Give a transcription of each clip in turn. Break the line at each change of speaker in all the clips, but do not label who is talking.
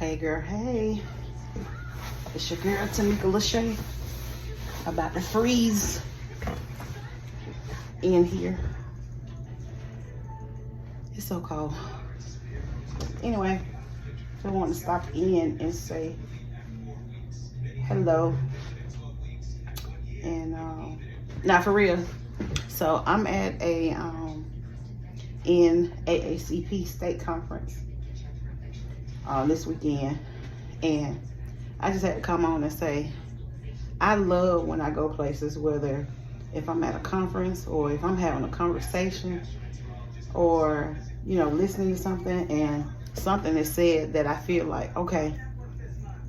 Hey girl, hey. It's your girl Tamika Lachey. About to freeze in here. It's so cold. Anyway, I want to stop in and say hello. And now for real. So I'm at a NAACP state conference this weekend, and I just had to come on and say I love when I go places, whether if I'm at a conference or if I'm having a conversation or listening to something and something is said that I feel like, okay,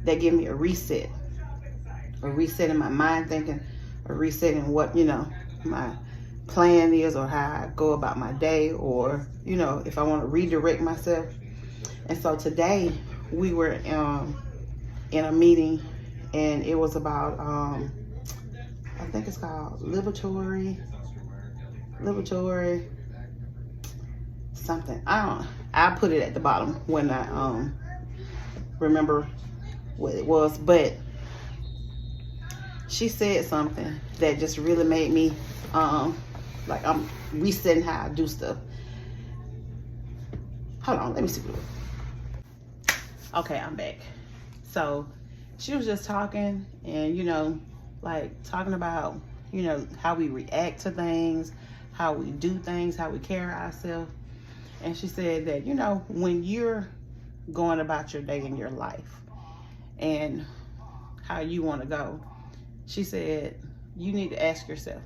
that give me a reset in my mind thinking, a reset in what my plan is or how I go about my day, or if I want to redirect myself. And so today we were in a meeting, and it was about I think it's called liberatory something. I put it at the bottom when I remember what it was, but she said something that just really made me like I'm resetting how I do stuff. Hold on, let me see what it was. Okay, I'm back. So she was just talking, and like talking about how we react to things, how we do things, how we carry ourselves. And she said that when you're going about your day in your life and how you want to go, she said you need to ask yourself,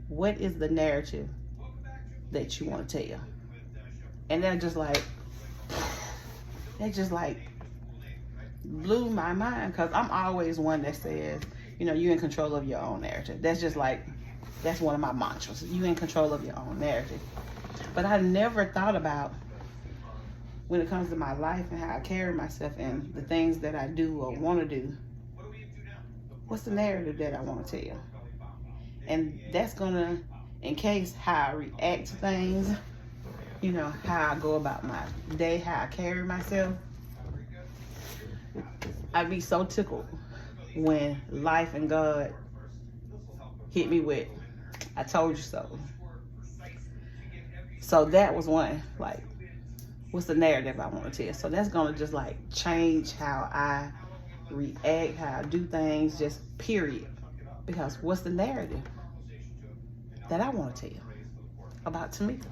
what is the narrative that you want to tell? And that just blew my mind, because I'm always one that says, you're in control of your own narrative. That's just that's one of my mantras. You're in control of your own narrative. But I never thought about, when it comes to my life and how I carry myself and the things that I do or want to do, what's the narrative that I want to tell? And that's gonna encase how I react to things, how I go about my day, how I carry myself. I'd be so tickled when life and God hit me with, I told you so. So that was one, what's the narrative I want to tell? So that's gonna just change how I react, how I do things, just period. Because what's the narrative that I want to tell about Tamika?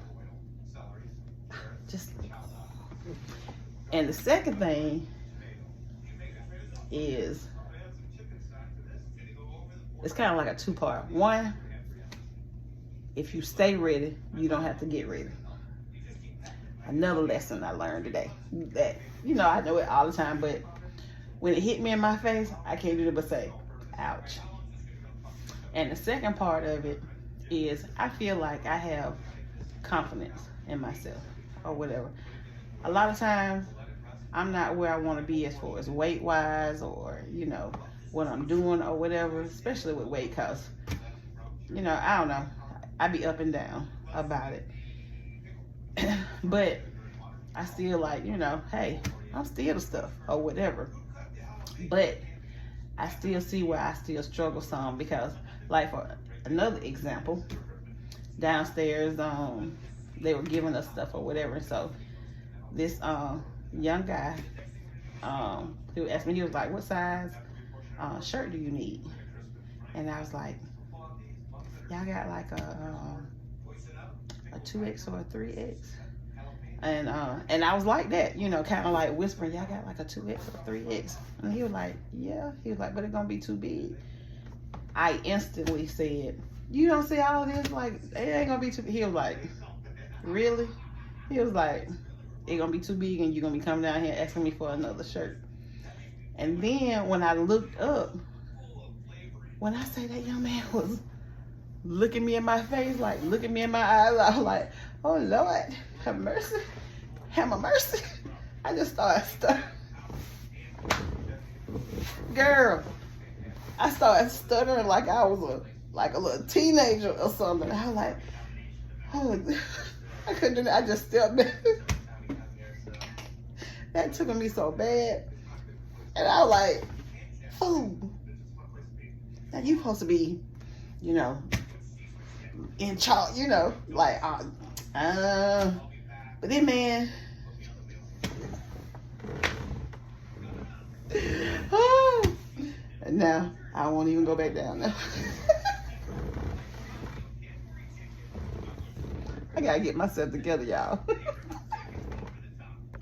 And the second thing is, it's kind of like a two-part. One, if you stay ready, you don't have to get ready. Another lesson I learned today, that I know it all the time, but when it hit me in my face, I can't do it but say, ouch. And the second part of it is, I feel like I have confidence in myself or whatever. A lot of times I'm not where I want to be as far as weight wise, or what I'm doing or whatever, especially with weight, because I don't know, I be up and down about it. But I still hey, I'm still the stuff or whatever. But I still see where I still struggle some, because for another example, downstairs they were giving us stuff or whatever. So this young guy who asked me, he was like, what size shirt do you need? And I was like, y'all got a 2X or a 3X? And I was like that, kind of whispering, y'all got a 2X or 3X? And he was like, yeah. He was like, but it's gonna be too big. I instantly said, you don't see all this? It ain't gonna be too big. He was like, really? He was like, it's gonna be too big and you're gonna be coming down here asking me for another shirt. And then when I looked up, when I say that young man was looking me in my face, looking me in my eyes, I was like, oh Lord, have mercy, have mercy. I just started stuttering. Girl, I started stuttering like I was a little teenager or something. I was like, oh, I couldn't do that. I just stepped back. That took me so bad. And I was like, fool. Now you supposed to be, you know, in charge, you know, like, but then, man, and now I won't even go back down now. I gotta get myself together, y'all.